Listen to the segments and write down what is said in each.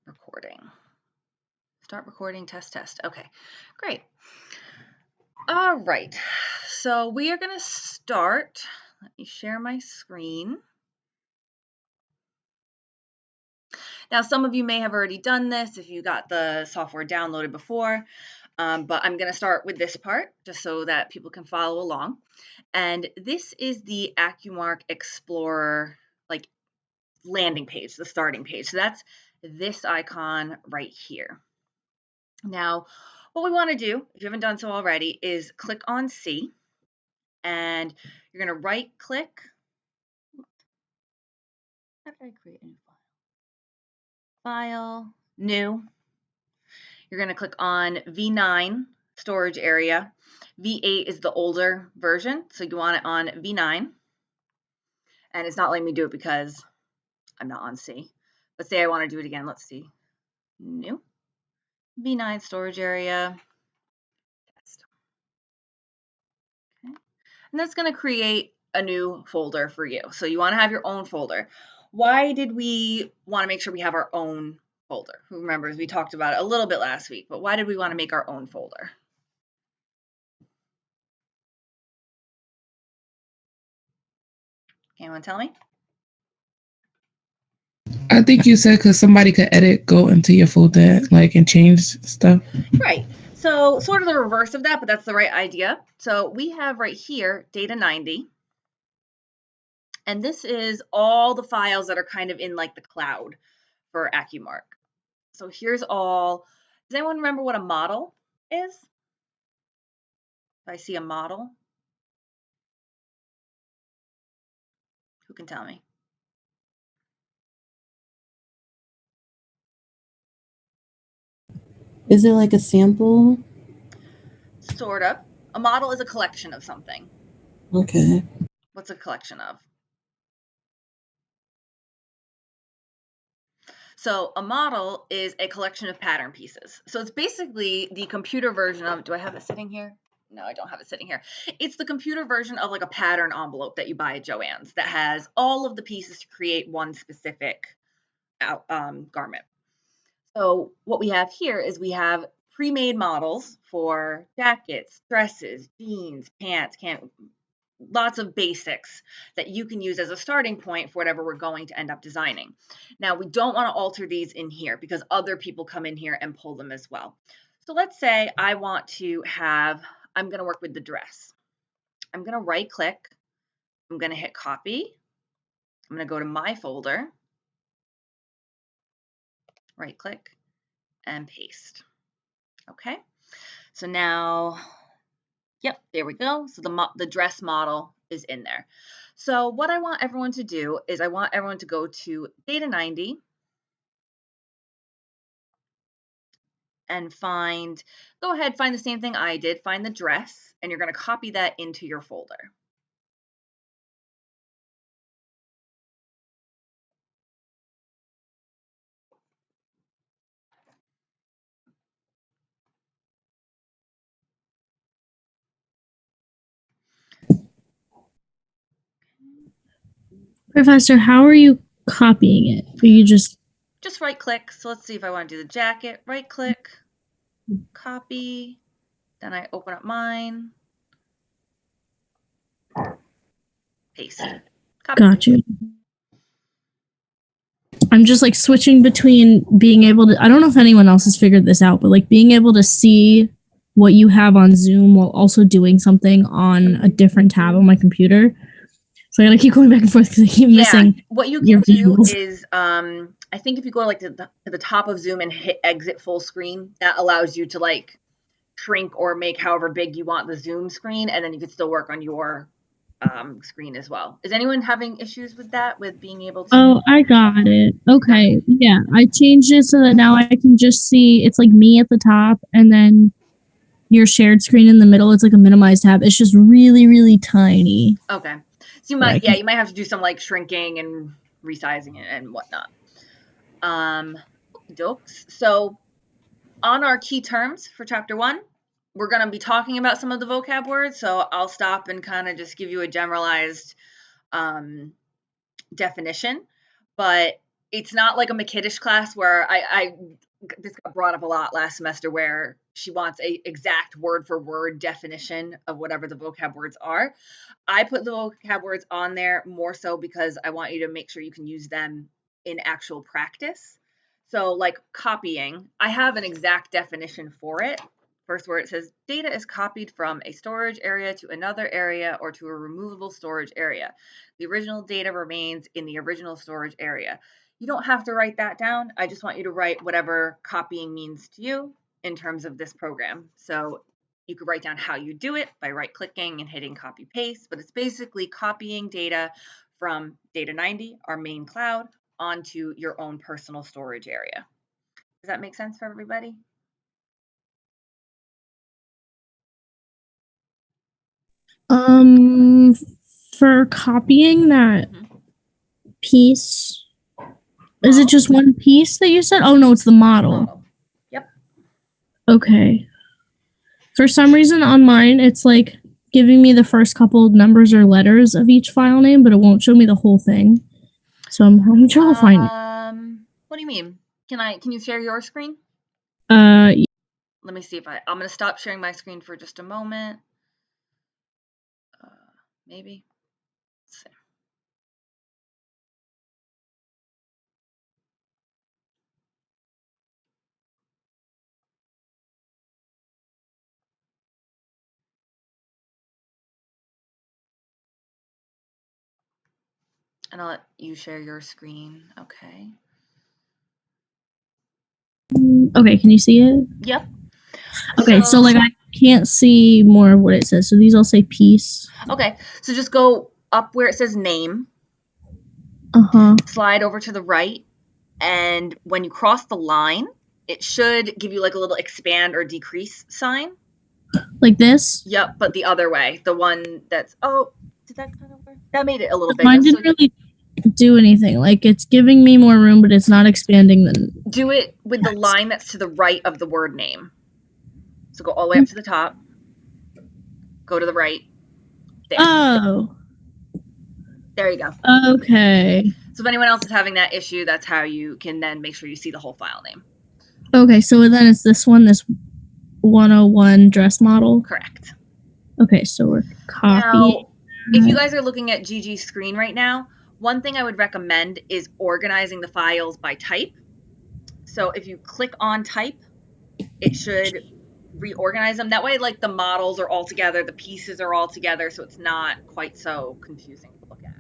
recording. Start recording, test. Okay, great. All right, so we are going to start. Let me share my screen. Now, some of you may have already done this if you got the software downloaded before, but I'm going to start with this part just so that people can follow along. And this is the AccuMark Explorer landing page, the starting page. So that's this icon right here. Now, what we want to do, if you haven't done so already, is click on C, and you're going to right click. How did I create a new file? File, new. You're going to click on V9 storage area. V8 is the older version, so you want it on V9. And it's not letting me do it because I'm not on C. But say I want to do it again. Let's see. New. V9 storage area. Test. Okay. And that's going to create a new folder for you. So you want to have your own folder. Why did we want to make sure we have our own folder? Who remembers? We talked about it a little bit last week, but why did we want to make our own folder? Anyone tell me? I think you said because somebody could go into your folder, and change stuff. Right. So sort of the reverse of that, but that's the right idea. So we have right here, data 90. And this is all the files that are kind of in the cloud for AccuMark. So here's all. Does anyone remember what a model is? If I see a model, who can tell me? Is it like a sample? Sort of. A model is a collection of something. Okay. What's a collection of? So a model is a collection of pattern pieces. So it's basically the computer version of, do I have it sitting here? No, I don't have it sitting here. It's the computer version of a pattern envelope that you buy at Joann's that has all of the pieces to create one specific garment. So what we have here is we have pre-made models for jackets, dresses, jeans, pants, lots of basics that you can use as a starting point for whatever we're going to end up designing. Now, we don't want to alter these in here because other people come in here and pull them as well. So let's say I want to I'm going to work with the dress. I'm going to right click. I'm going to hit copy. I'm going to go to my folder, right click, and paste. Okay. So now, yep, there we go. So the dress model is in there. So what I want everyone to do is I want everyone to go to data 90 and go ahead, find the same thing I did, find the dress, and you're going to copy that into your folder. Professor, how are you copying it? Are you just right click? So let's see if I want to do the jacket. Right click, copy, then I open up mine, paste. Copy. Got you. I'm just switching between being able to, I don't know if anyone else has figured this out, but being able to see what you have on Zoom while also doing something on a different tab on my computer. So I gotta keep going back and forth because I keep missing. What you can do is, I think if you go to the top of Zoom and hit exit full screen, that allows you to shrink or make however big you want the Zoom screen, and then you can still work on your screen as well. Is anyone having issues with that, with being able to? Oh, I got it. Okay. Yeah, I changed it so that now I can just see, it's me at the top, and then your shared screen in the middle. It's a minimized tab. It's just really, really tiny. Okay. So you might have to do some shrinking and resizing it and whatnot. Dokes. So on our key terms for chapter 1, we're going to be talking about some of the vocab words. So I'll stop and kind of just give you a generalized definition. But it's not like a McKiddish class where this got brought up a lot last semester where she wants a exact word for word definition of whatever the vocab words are. I put the vocab words on there more so because I want you to make sure you can use them in actual practice. So like copying, I have an exact definition for it. First where it says data is copied from a storage area to another area or to a removable storage area. The original data remains in the original storage area. You don't have to write that down. I just want you to write whatever copying means to you in terms of this program. So you could write down how you do it by right-clicking and hitting copy paste, but it's basically copying data from Data 90, our main cloud, onto your own personal storage area. Does that make sense for everybody? For copying that piece, is it Model? just one piece that you said? Oh no, it's the model. Yep. Okay. For some reason on mine, it's like giving me the first couple numbers or letters of each file name, but it won't show me the whole thing. So I'm having trouble finding it. What do you mean? Can you share your screen? Let me see if I'm going to stop sharing my screen for just a moment. Maybe. Let's see. And I'll let you share your screen. Okay. Okay, can you see it? Yep. Okay, so like I can't see more of what it says. So these all say piece. Okay, so just go up where it says name. Slide over to the right, and when you cross the line, it should give you like a little expand or decrease sign. Like this? Yep, but the other way. The one that's did that kind of work? That made it a little bigger. Mine didn't really do anything. Like it's giving me more room, but it's not expanding the. Do it with the line that's to the right of the word name. So go all the way up to the top. Go to the right. There. Oh. There you go. Okay. So if anyone else is having that issue, that's how you can then make sure you see the whole file name. Okay, so then it's this one, this 101 dress model? Correct. Okay, so we're copying. Now, if you guys are looking at Gigi's screen right now, one thing I would recommend is organizing the files by type. So if you click on type, it should reorganize them. That way, like the models are all together, the pieces are all together, so it's not quite so confusing to look at.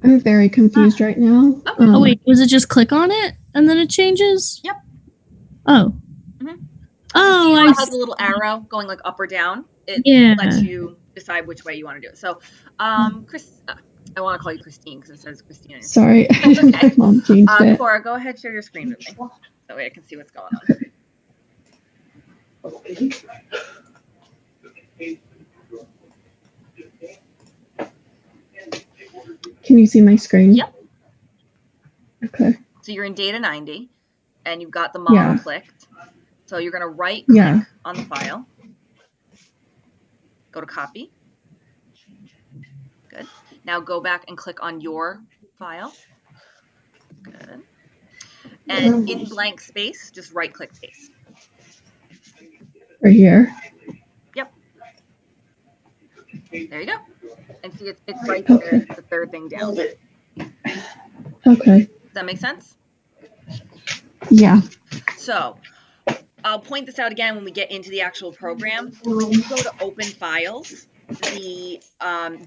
I'm very confused right now. Okay. Oh wait, was it just click on it and then it changes? Yep. Oh. Oh, it has a little arrow going like up or down. It lets you decide which way you want to do it. So, Chris, I want to call you Christine because it says Christina. Sorry, my mom changed it. Cora, go ahead, share your screen with me. That way I can see what's going on. Can you see my screen? Yep. Okay. So you're in Data 90, and you've got the model clicked. So you're going to right-click on the file. Go to copy. Good. Now go back and click on your file. Good. And in blank space, just right-click paste. Right here. Yep. There you go. And see, it's right there, the third thing down. Okay. Does that make sense? Yeah. So I'll point this out again when we get into the actual program. When you go to open files, the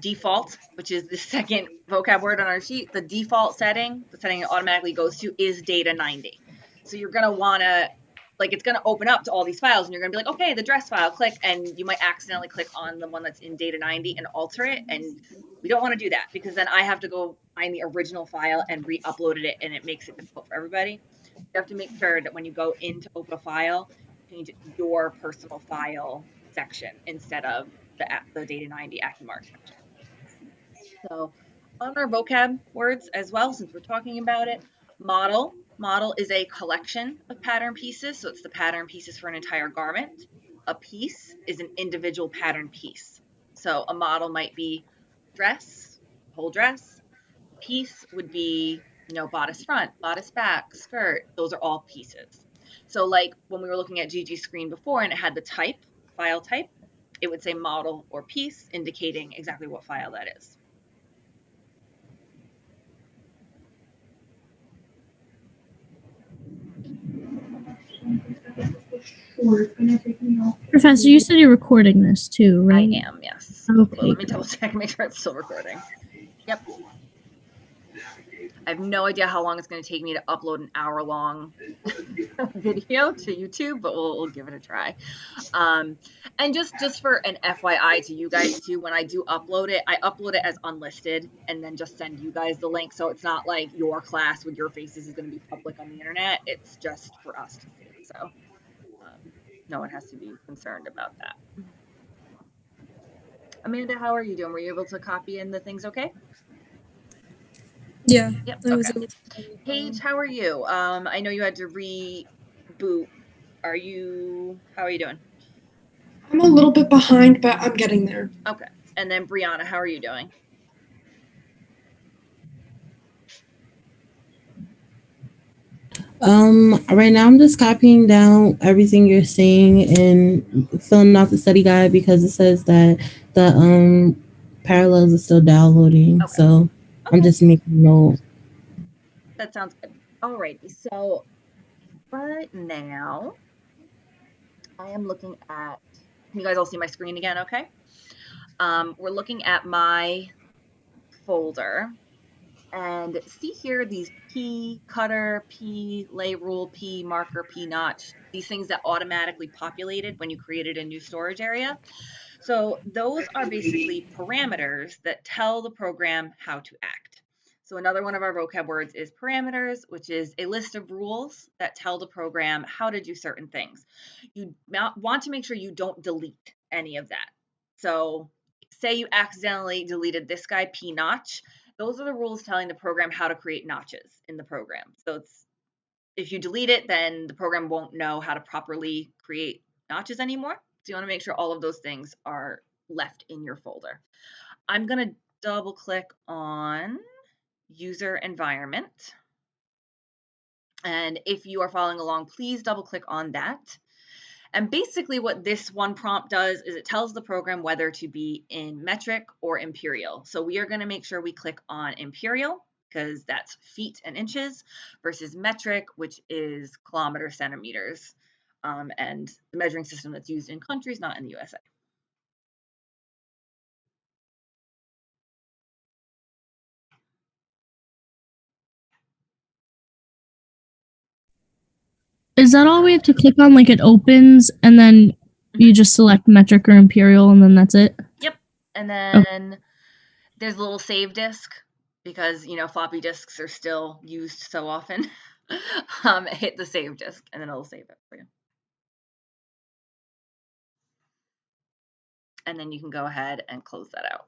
default, which is the second vocab word on our sheet, the default setting, the setting it automatically goes to is Data 90. So you're going to want to, like, it's going to open up to all these files, and you're going to be like, okay, the dress file, click, and you might accidentally click on the one that's in Data 90 and alter it, and we don't want to do that because then I have to go find the original file and re-upload it, and it makes it difficult for everybody. You have to make sure that when you go in to open a file, change it to your personal file section instead of the Data 90 AccuMark section. So on our vocab words as well, since we're talking about it, model is a collection of pattern pieces. So it's the pattern pieces for an entire garment. A piece is an individual pattern piece. So a model might be dress, whole dress, piece would be, bodice front, bodice back, skirt. Those are all pieces. So like when we were looking at Gigi's screen before and it had the type, file type, it would say model or piece, indicating exactly what file that is. Professor, you said you're recording this too, right? I am, yes. Okay. Well, let me double check, make sure it's still recording. Yep. I have no idea how long it's going to take me to upload an hour-long video to YouTube, but we'll give it a try. And just for an FYI to you guys too, when I do upload it, I upload it as unlisted and then just send you guys the link. So it's not like your class with your faces is going to be public on the internet. It's just for us to see. So no one has to be concerned about that. Amanda, how are you doing? Were you able to copy in the things okay? Yeah. Yep. I was Okay. able to Paige, how are you? I know you had to reboot. How are you doing? I'm a little bit behind, but I'm getting there. Okay. And then Brianna, how are you doing? Right now I'm just copying down everything you're saying and filling out the study guide because it says that the parallels are still downloading. Okay. So Okay. I'm just making note. That sounds good. Alrighty. So right now I am looking at, can you guys all see my screen again? Okay. We're looking at my folder. And see here, these P cutter, P lay rule, P marker, P notch, these things that automatically populated when you created a new storage area. So those are basically parameters that tell the program how to act. So another one of our vocab words is parameters, which is a list of rules that tell the program how to do certain things. You want to make sure you don't delete any of that. So say you accidentally deleted this guy, P notch. Those are the rules telling the program how to create notches in the program. So if you delete it, then the program won't know how to properly create notches anymore. So you want to make sure all of those things are left in your folder. I'm going to double click on user environment. And if you are following along, please double click on that. And basically what this one prompt does is it tells the program whether to be in metric or imperial. So we are going to make sure we click on imperial because that's feet and inches versus metric, which is kilometers, centimeters, and the measuring system that's used in countries, not in the USA. Is that all we have to click on? Like it opens and then you just select metric or imperial and then that's it? Yep. And then there's a little save disk because, floppy disks are still used so often. Hit the save disk and then it'll save it for you. And then you can go ahead and close that out.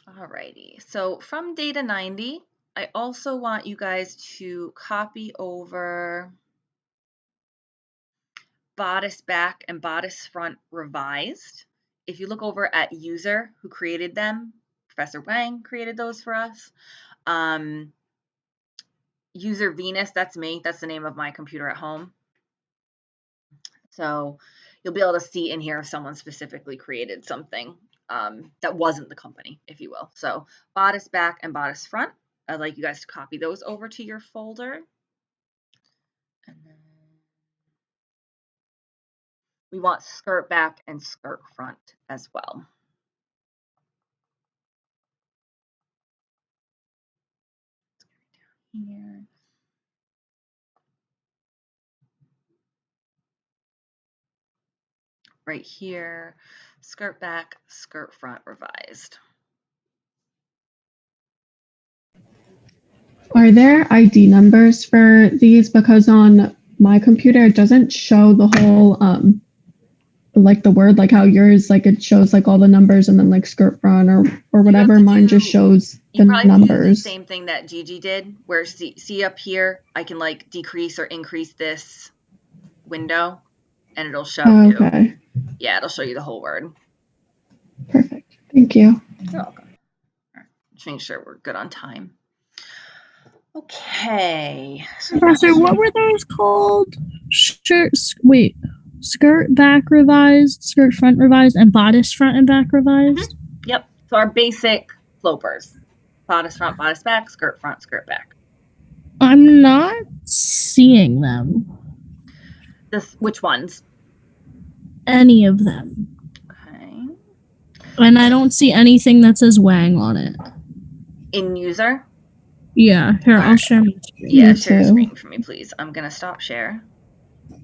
Alrighty, so from data 90, I also want you guys to copy over bodice back and bodice front revised. If you look over at user who created them, Professor Wang created those for us. User Venus, that's me, that's the name of my computer at home. So you'll be able to see in here if someone specifically created something that wasn't the company, if you will. So bodice back and bodice front, I'd like you guys to copy those over to your folder. And then we want skirt back and skirt front as well. Here. Right here, skirt back, skirt front revised. Are there ID numbers for these? Because on my computer, it doesn't show the whole like the word, like how yours, like it shows like all the numbers and then like skirt front or whatever. Mine just shows the You probably have to do the numbers. same thing that Gigi did, where see up here, I can like decrease or increase this window, and it'll show you. Okay, Yeah, it'll show you the whole word. perfect. Thank you. You're welcome. All right, just make sure we're good on time. Okay. Professor, what were those called? Skirt back revised, skirt front revised, and bodice front and back revised? Yep. So our basic slopers. Bodice front, bodice back, skirt front, skirt back. I'm not seeing them. Which ones? Any of them. Okay. And I don't see anything that says Wang on it. In user? Yeah, here, I'll share my screen. Yeah, Me share your too. screen for me, please. I'm going to stop share.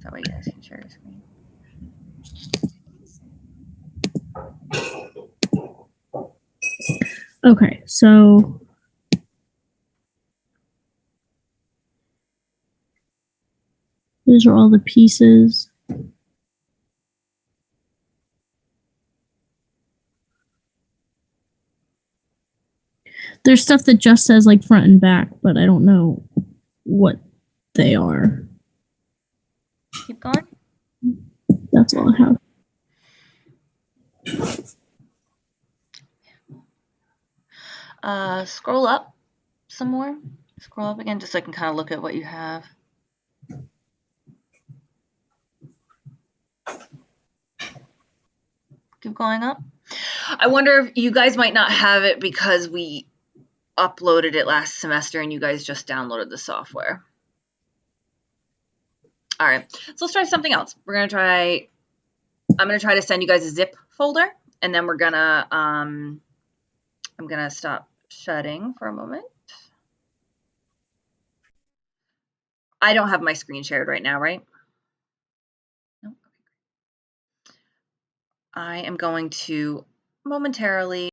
That way you guys can share your screen. Okay, so these are all the pieces. There's stuff that just says like front and back, but I don't know what they are. Keep going. That's all I have. Scroll up some more. Scroll up again just so I can kind of look at what you have. Keep going up. I wonder if you guys might not have it because we uploaded it last semester and you guys just downloaded the software. All right, so let's try something else. I'm going to try to send you guys a zip folder, and then I'm going to stop shutting for a moment. I don't have my screen shared right now, right? No. I am going to momentarily